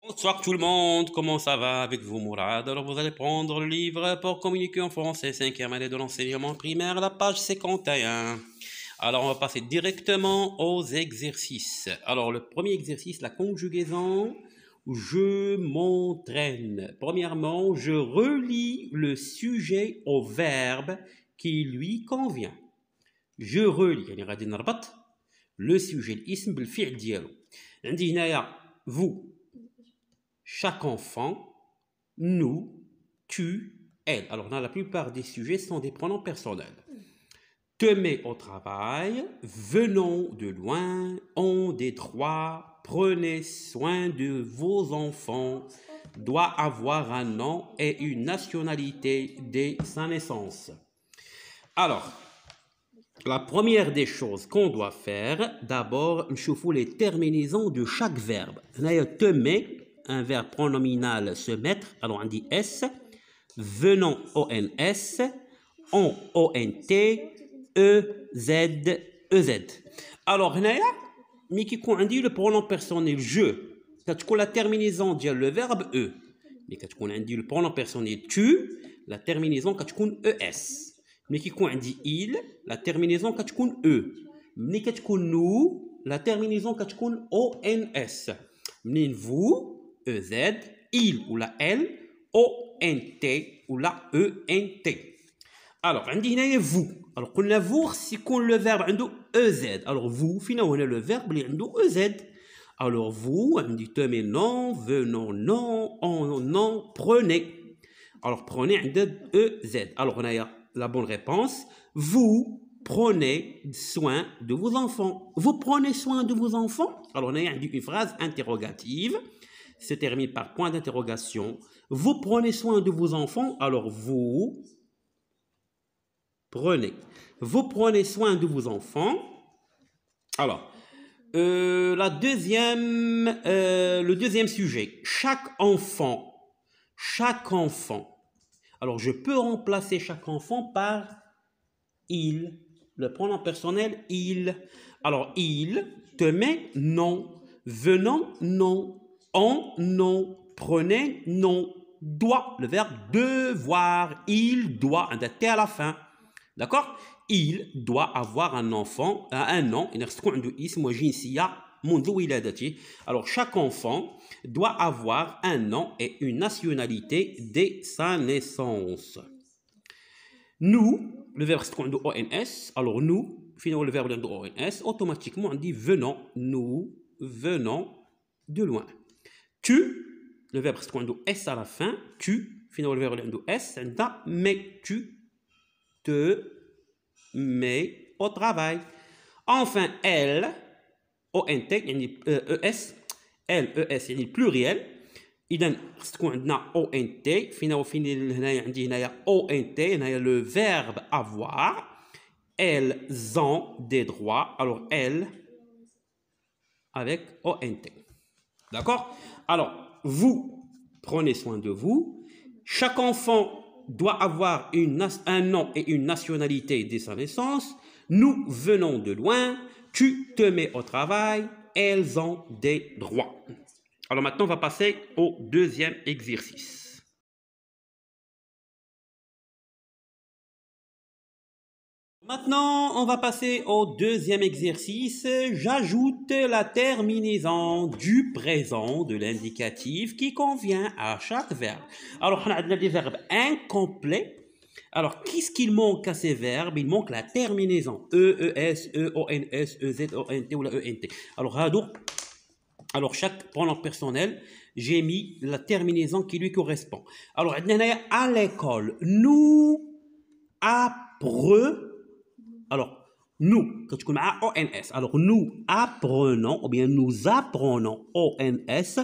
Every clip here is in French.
Bonsoir tout le monde, comment ça va avec vous Mourad? Alors vous allez prendre le livre pour communiquer en français, cinquième année de l'enseignement primaire, la page 51. Alors on va passer directement aux exercices. Alors le premier exercice, la conjugaison, je m'entraîne. Premièrement, je relie le sujet au verbe qui lui convient. Je relie, يعني غادي نربط le sujet الاسم بالفعل ديالو. عندي هنايا vous chaque enfant, nous, tu, elle. Alors, dans la plupart des sujets, ce sont des pronoms personnels. Te mets au travail, venons de loin, on des droits, prenez soin de vos enfants, doit avoir un nom et une nationalité dès sa naissance. Alors, la première des choses qu'on doit faire, d'abord, nous les terminaisons de chaque verbe. Te mets, un verbe pronominal se mettre, alors on dit S, venons ONS, on ONT, EZ, EZ. Alors, mais qui on dit le pronom personnel je, quand la terminaison dit le verbe E, mais quand on dit le pronom personnel tu, la terminaison quand on ES. Mais qui on dit il, la terminaison quand on E. Mais quand on nous, la terminaison quand on ONS. Mais vous, EZ, il ou la L, ONT ou la ENT. Alors, on dit vous. Alors, qu'on a vous, si qu'on le verbe عنده EZ. Alors, vous, finalement, le verbe il عنده EZ. Alors, vous, on dit mais non, venons, non, on, non, prenez. Alors, prenez عنده EZ. Alors, on a la bonne réponse. Vous prenez soin de vos enfants. Vous prenez soin de vos enfants. Alors, on a une phrase interrogative se termine par point d'interrogation. Vous prenez soin de vos enfants, alors vous prenez. Vous prenez soin de vos enfants. Alors, le deuxième sujet, chaque enfant. Chaque enfant. Alors, je peux remplacer chaque enfant par il. Le pronom personnel, il. Alors, il te met non. Venons, non. On, non. Prenez, non. Doit, le verbe devoir. Il doit, un T à la fin. D'accord? Il doit avoir un enfant, un nom. Alors, chaque enfant doit avoir un nom et une nationalité dès sa naissance. Nous, le verbe c'est ONS. Alors, nous, finalement, le verbe de ONS, automatiquement, on dit venons. Nous venons de loin. Tu, le verbe c'est S à la fin. Tu, finalement, le verbe de S, mais tu te mets au travail. Enfin, elle, ONT, ES, elle, ES, يعني pluriel. إذا تكون عندنا ONT فين هنايا عندي هنايا ONT هنايا le verbe avoir. Elles ont des droits. Alors, elles avec ONT. D'accord? Alors, vous prenez soin de vous. Chaque enfant doit avoir un nom et une nationalité dès sa naissance. Nous venons de loin. Tu te mets au travail. Elles ont des droits. Alors maintenant, on va passer au deuxième exercice. Maintenant, on va passer au deuxième exercice. J'ajoute la terminaison du présent de l'indicatif qui convient à chaque verbe. Alors, on a des verbes incomplets. Alors, qu'est-ce qu'il manque à ces verbes? Il manque la terminaison. E, ES, E, ONS, EZ, ONT ou la ENT. Alors, chaque pronom personnel, j'ai mis la terminaison qui lui correspond. Alors, à l'école, nous apprenons. Alors, nous, quand tu connais ONS, alors nous apprenons, ou bien nous apprenons ONS,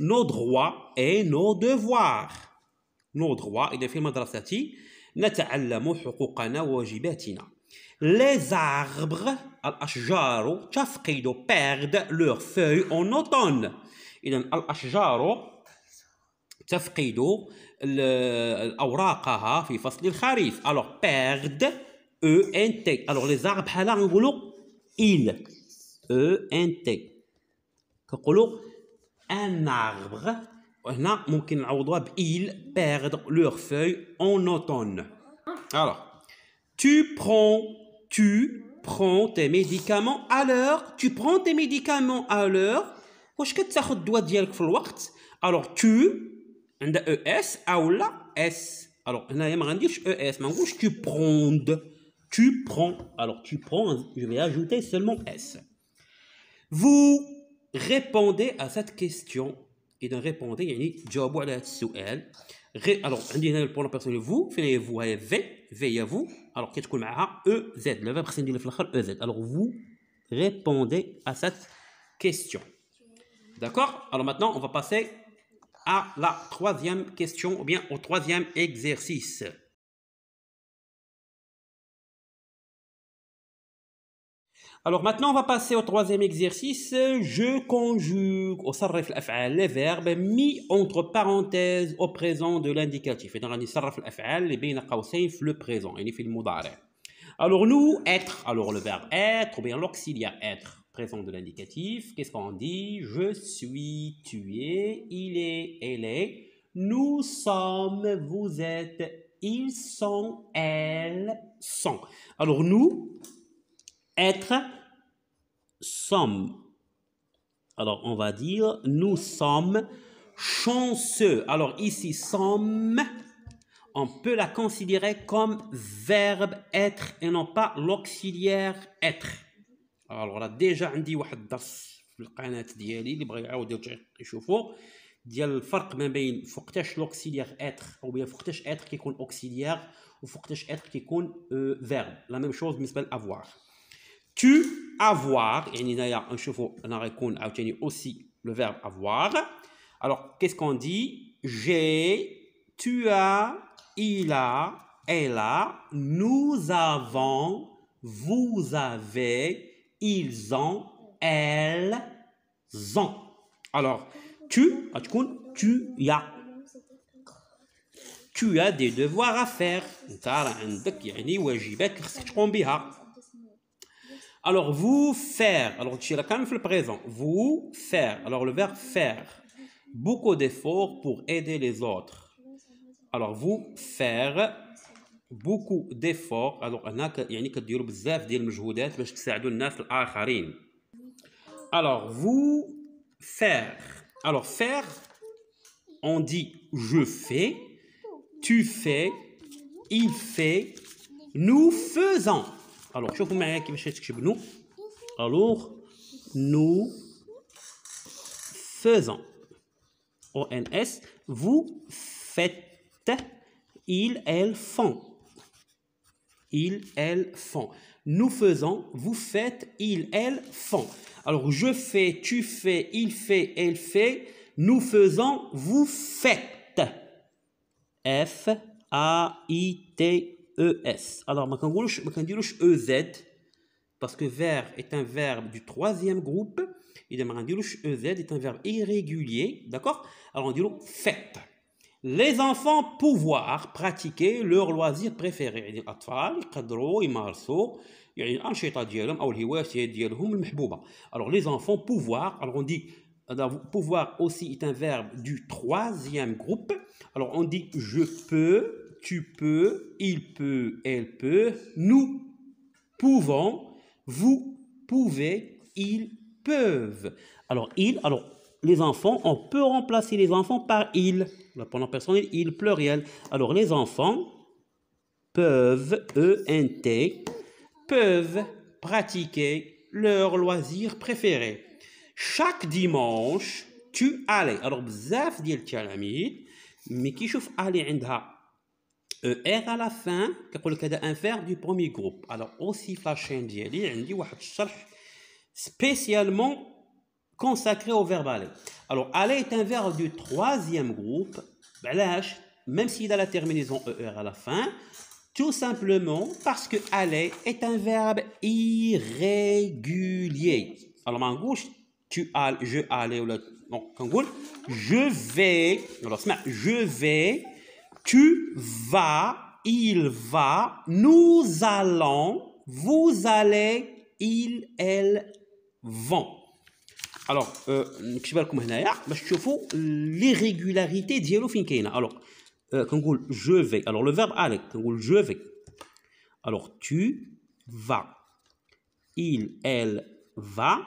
nos droits et nos devoirs. Nos droits, إذا في مدرستي نتعلم حقوقنا وواجباتنا. Les arbres, الأشجار تفقد perdent leurs feuilles en automne. إذا الأشجار تفقد أوراقها في فصل الخريف. Alors perdent ENT. Alors les arbres بحالها نقولوا il ENT. كنقولوا un arbre. وهنا ممكن نعوضوها ب ils perdent leurs feuilles en automne. Alors, tu prends tes médicaments à l'heure. Tu prends tes médicaments à l'heure. واش كتاخذ الدواء ديالك في الوقت؟ Alors tu عندها اس او لا اس. Alors هنايا ما غنديرش اس، ما نقولش tu prends. Tu prends. Alors tu prends, je vais ajouter seulement s. Vous répondez à cette question. إذا répondez يعني تجاوبوا على هذا السؤال. Alors عندي هنا البرونون بيرسونيل vous فين هي vous هي في هي vous. Alors كتكون معها e z. le verbe خصني ندير في الاخر e z. Alors vous répondez à cette question. D'accord? Alors maintenant on va passer à la troisième question ou bien au troisième exercice. Alors maintenant, on va passer au troisième exercice. Je conjugue au sarraf al-af'al les verbes mis entre parenthèses au présent de l'indicatif. Et dans le sarraf al-af'al, les bayna qawsayn le présent, il fait le mudari'. Alors nous, être, alors le verbe être ou bien l'auxiliaire être, présent de l'indicatif. Qu'est-ce qu'on dit? Je suis, tu es, il est, elle est, nous sommes, vous êtes, ils sont, elles sont. Alors nous, être, sommes. Alors on va dire nous sommes chanceux. Alors ici sommes, on peut la considérer comme verbe être et non pas l'auxiliaire être. Alors là déjà عندي واحد الدرس في القناة ديالي اللي بغا يعاود يشوفوا ديال الفرق ما بين فوقتاش لوكسيليير être او بيان فوقتاش être كيكون auxiliaire وفوقتاش être كيكون verbe. La même chose بالنسبة لأvoir. Tu avoir يعني هنايا نشوفوا انا غيكون عاوتاني aussi le verbe avoir. Alors qu'est-ce qu'on dit? J'ai, tu as, il a, elle a, nous avons, vous avez, ils ont, elles ont. Alors tu as des devoirs à faire. انت راه عندك يعني واجبات خصك تقوم بها. Alors, vous faire. Alors, tu es là quand même le présent. Vous faire. Alors, le verbe faire. Beaucoup d'efforts pour aider les autres. Alors, vous faire beaucoup d'efforts. Alors, هنا يعني كديروا بزاف ديال المجهودات باش تساعدوا الناس الآخرين. Alors, vous faire. Alors, faire, on dit je fais, tu fais, il fait, nous faisons. Alors, شوفوا معايا كيفاش تكتب nous. Alors, nous faisons. ONS, vous faites, ils, elles font. Ils, elles font. Nous faisons, vous faites, ils, elles font. Alors, je fais, tu fais, il fait, elle fait. Nous faisons, vous faites. F-A-I-T. ES. Alors, ما كنديروش EZ parce que vers est un verbe du troisième groupe. إذا ما كنديروش EZ est un verbe irrégulier, d'accord? Alors on dit fait. Les enfants pouvoir pratiquer leur loisir préféré. يعني الأطفال يقدروا يمارسوا يعني الأنشطة ديالهم أو الهوايات ديالهم المحبوبة. Alors les enfants pouvoir. Alors on dit pouvoir aussi est un verbe du troisième groupe. Alors on dit je peux. Tu peux, il peut, elle peut, nous pouvons, vous pouvez, ils peuvent. Alors, les enfants, on peut remplacer les enfants par il. Le pronom personnel, il pluriel. Alors, les enfants peuvent, E-N-T, peuvent pratiquer leur loisir préféré. Chaque dimanche, tu allais. Alors, bzaf ديال التلاميذ مي كيشوف allez عندها R à la fin كيقول لك هذا un verbe du premier groupe. Alors aussi في la chaîne ديالي عندي واحد الشرح spécialement consacré au verbe aller. Alors aller est un verbe du troisième groupe. علاش même s'il a la terminaison ER à la fin, tout simplement parce que aller est un verbe irrégulier. Alors ما نقولش tu all je allais ولا non كنقول je vais. Alors اسمع je vais, tu vas, il va, nous allons, vous allez, ils, elles vont. Alors, نكتب لكم هنايا باش تشوفوا l'irrégularité ديالو فين كاينه. Alors, كنقول je vais. Alors, le verbe aller, كنقول je vais. Alors, tu vas. Il, elle, va.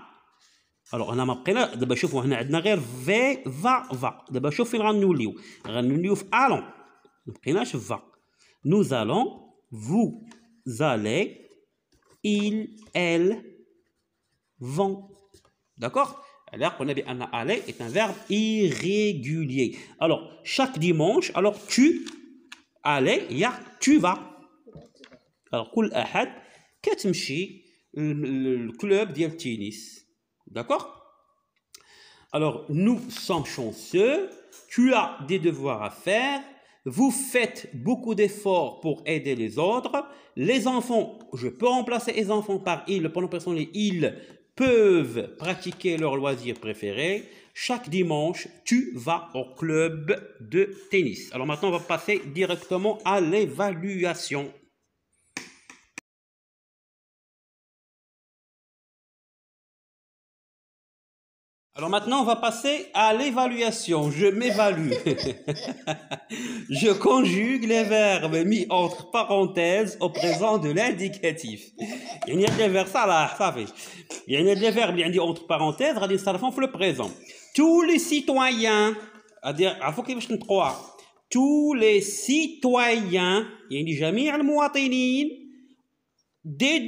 Alors, هنا ما بقينا دابا شوفوا هنا عندنا غير في va. دابا شوف فين غنوليو في allons. ما بقيناش va. Nous allons, vous allez, il, elle vont. D'accord? Alors, on a bien aller est un verbe irrégulier. Alors, chaque dimanche, alors tu allez, tu vas. Alors, كل أحد كتمشي الكلوب ديال التنس. D'accord? Alors, nous sommes chanceux. Tu as des devoirs à faire. Vous faites beaucoup d'efforts pour aider les autres. Les enfants, je peux remplacer les enfants par ils, le pronom personnel ils peuvent pratiquer leur loisir préféré. Chaque dimanche, tu vas au club de tennis. Alors maintenant, on va passer directement à l'évaluation. Alors maintenant, on va passer à l'évaluation. Je m'évalue. Je conjugue les verbes mis entre parenthèses au présent de l'indicatif. Il y a des verbes, ça là, ça fait. Il y a des verbes qui sont entre parenthèses, غادي نصرفهم في le présent. Tous les citoyens, c'est-à-dire, il faut كيفاش نطقوها. Tous les citoyens, يعني جميع المواطنين des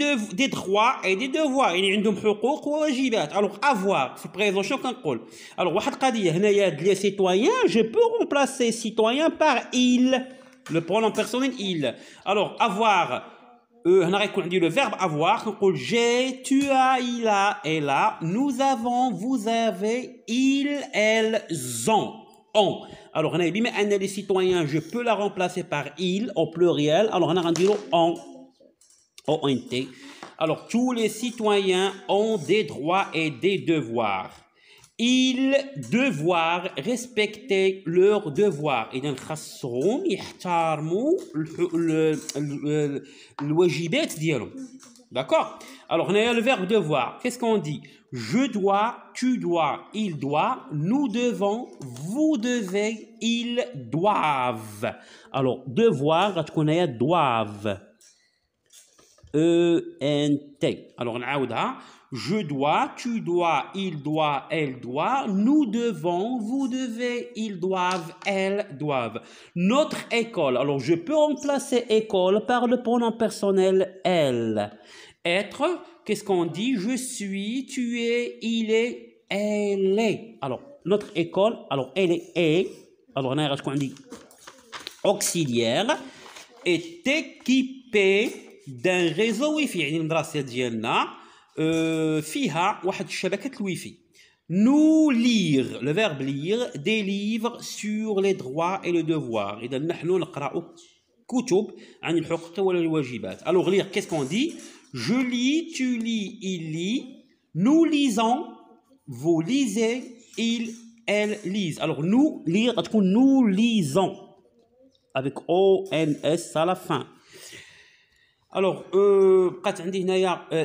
droits et des devoirs. يعني عندهم حقوق وواجبات. Alors avoir في البريزون شنو كنقول؟ Alors واحد القضيه هنايا les citoyens, je peux remplacer citoyen par il, le pronom personnel il. Alors avoir هنا غيكون عندي le verbe avoir كنقول j'ai, tu as, il a, elle a, nous avons, vous avez, ils, elles ont. Alors هنا بما ان les citoyens je peux la remplacer par il au pluriel. Alors هنا غنديرو ont. ONT. Alors, tous les citoyens ont des droits et des devoirs. Ils devoir respecter leurs devoirs. إذا خاصهم يحترموا الواجبات ديالهم. D'accord? Alors, on a le verbe devoir. Qu'est-ce qu'on dit? Je dois, tu dois, il doit, nous devons, vous devez, ils doivent. Alors, devoir, غتكون هي doivent. ENT. Alors, je dois, tu dois, il doit, elle doit, nous devons, vous devez, ils doivent, elles doivent. Notre école. Alors, je peux remplacer école par le pronom personnel elle. Être, qu'est-ce qu'on dit? Je suis, tu es, il est, elle est. Alors, notre école, alors elle est. Alors, on a dit auxiliaire est équipée d'un réseau wifi. يعني المدرسة ديالنا فيها واحد الشبكة الويفي. Nous lire, le verbe lire, des livres sur les droits et les devoirs. إذا نحن نقرأ كتب عن الحقوق والواجبات. Alors lire, qu'est-ce qu'on dit? Je lis, tu lis, il lit. Nous lisons, vous lisez, il, elle lisent. Alors nous lire, nous lisons avec O-N-S à la fin. Alors,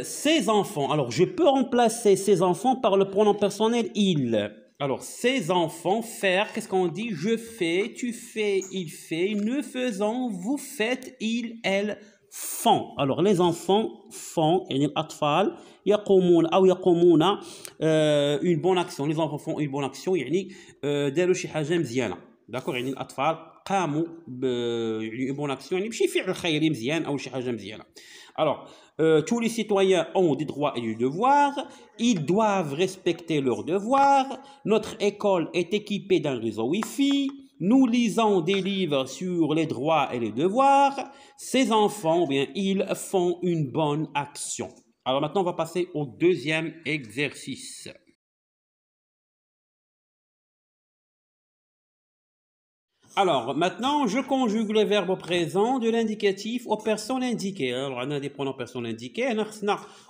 ces enfants. Alors, je peux remplacer ces enfants par le pronom personnel il. Alors, ces enfants, faire, qu'est-ce qu'on dit? Je fais, tu fais, il fait, nous faisons, vous faites, il, elle font. Alors, les enfants font, يعني الأطفال يقومون أو يقومون une bonne action. Les enfants font une bonne action, يعني داروا شي حاجة مزيانة. D'accord? يعني الأطفال قاموا une bonne action, يعني بشي فعل خيري مزيان أو شي حاجة مزيانة. Alors, tous les citoyens ont des droits et des devoirs. Ils doivent respecter leurs devoirs. Notre école est équipée d'un réseau Wi-Fi. Nous lisons des livres sur les droits et les devoirs. Ces enfants, bien, ils font une bonne action. Alors maintenant, on va passer au deuxième exercice. Alors, maintenant, je conjugue le verbe au présent de l'indicatif aux personnes indiquées. Alors, on a des pronoms personnes indiquées.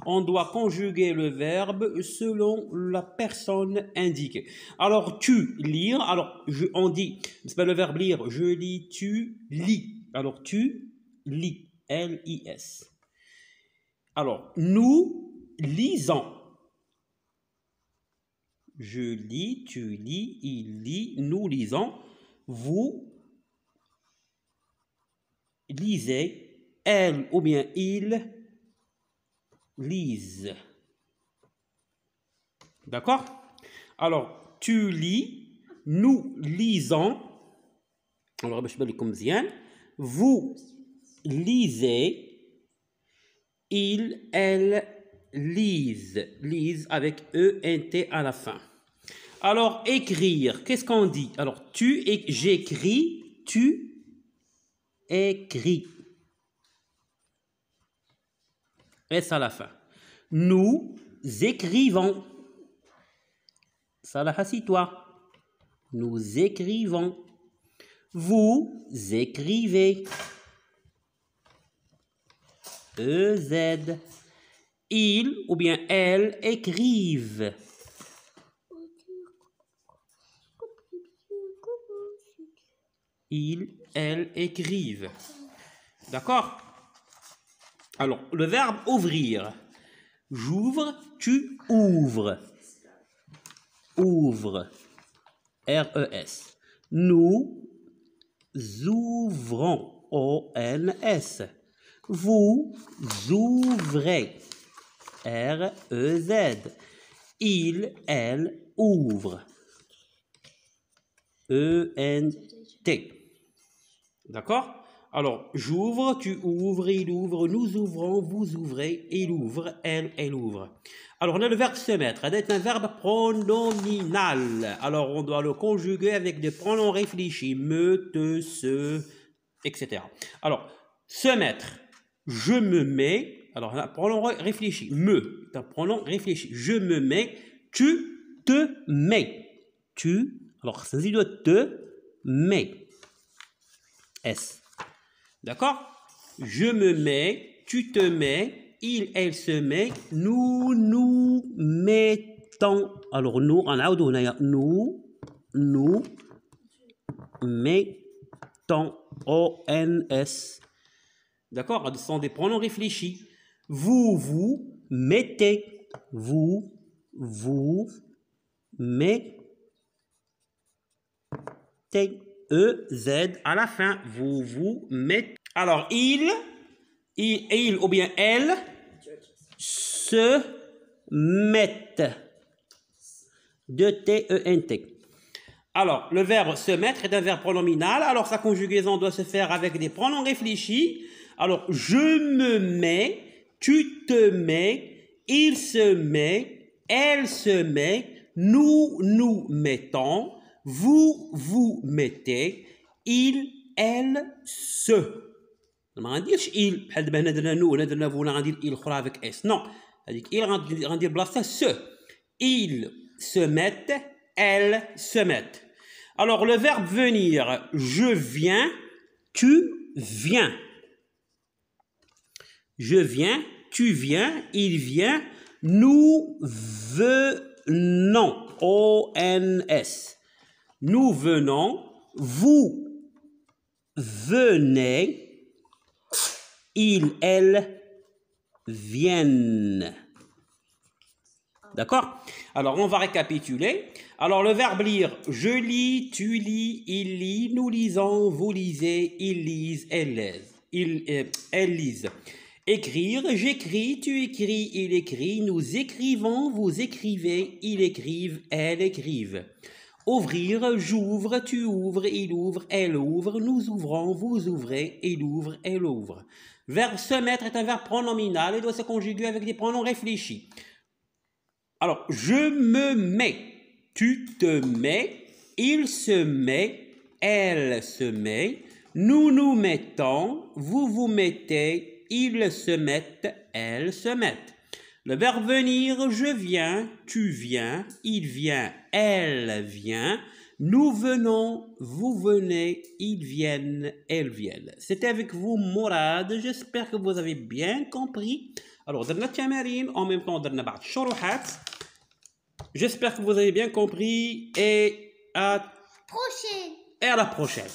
On doit conjuguer le verbe selon la personne indiquée. Alors, tu, lire. Alors, on dit, c'est pas le verbe lire. Je lis, tu lis. Alors, tu lis. L-I-S. Alors, nous lisons. Je lis, tu lis, il lit, nous lisons, vous lisez, elle ou bien il lisent. D'accord? Alors, tu lis, nous lisons. Alors, vous lisez, il, elle lisent. Lise avec E-N-T à la fin. Alors, écrire, qu'est-ce qu'on dit? Alors, j'écris, tu écris. S à la fin. Nous écrivons. Salah, assis-toi. Nous écrivons. Vous écrivez. E-Z. Il ou bien elle écrivent. Il, elle écrivent. D'accord? Alors, le verbe ouvrir. J'ouvre, tu ouvres. Ouvre. R-E-S. Nous ouvrons. O-N-S. Vous ouvrez. R-E-Z. Il, elle ouvre. E-N-T. D'accord? Alors, j'ouvre, tu ouvres, il ouvre, nous ouvrons, vous ouvrez, il ouvre, elle ouvre. Alors, on a le verbe se mettre. C'est un verbe pronominal. Alors, on doit le conjuguer avec des pronoms réfléchis. Me, te, se, etc. Alors, se mettre. Je me mets. Alors, un pronom réfléchi. Me, c'est un pronom réfléchi. Je me mets. Tu te mets. Tu, alors, ça dit de te mets. S. D'accord? Je me mets, tu te mets, il, elle se met, nous nous mettons. Alors, nous, on a nous mettons. O-N-S. D'accord? Ce sont des pronoms réfléchis. Vous mettez. Vous mettez. E-Z à la fin. Vous mettez. Alors, il ou bien elle se mettent. De T-E-N-T. Alors, le verbe se mettre est un verbe pronominal. Alors, sa conjugaison doit se faire avec des pronoms réfléchis. Alors, je me mets, tu te mets, il se met, elle se met, nous nous mettons, vous mettez, il, elle se. ما غنديرش il بحال دابا هنا درنا نو ولا درنا فو ولا غندير il اخرى avec اس نو هذيك il غندير بلاصتها se. Ils se mettent, elles se mettent. Alors le verbe venir, je viens, tu viens. Je viens, tu viens, il vient, nous venons. O-N-S. Nous venons, vous venez, ils, elles viennent. D'accord? Alors, on va récapituler. Alors, le verbe lire, je lis, tu lis, il lit, nous lisons, vous lisez, ils lisent, elles lisent. Écrire, j'écris, tu écris, il écrit, nous écrivons, vous écrivez, ils écrivent, elles écrivent. Ouvrir, j'ouvre, tu ouvres, il ouvre, elle ouvre, nous ouvrons, vous ouvrez, il ouvre, elle ouvre. Verbe se mettre est un verbe pronominal et doit se conjuguer avec des pronoms réfléchis. Alors, je me mets, tu te mets, il se met, elle se met, nous nous mettons, vous vous mettez, ils se mettent, elles se mettent. Le verbe venir, je viens, tu viens, il vient, elle vient, nous venons, vous venez, ils viennent, elles viennent. C'était avec vous Mourad, j'espère que vous avez bien compris. Alors, درنا التمارين, en même temps درنا بعض الشروحات. J'espère que vous avez bien compris et à la prochaine.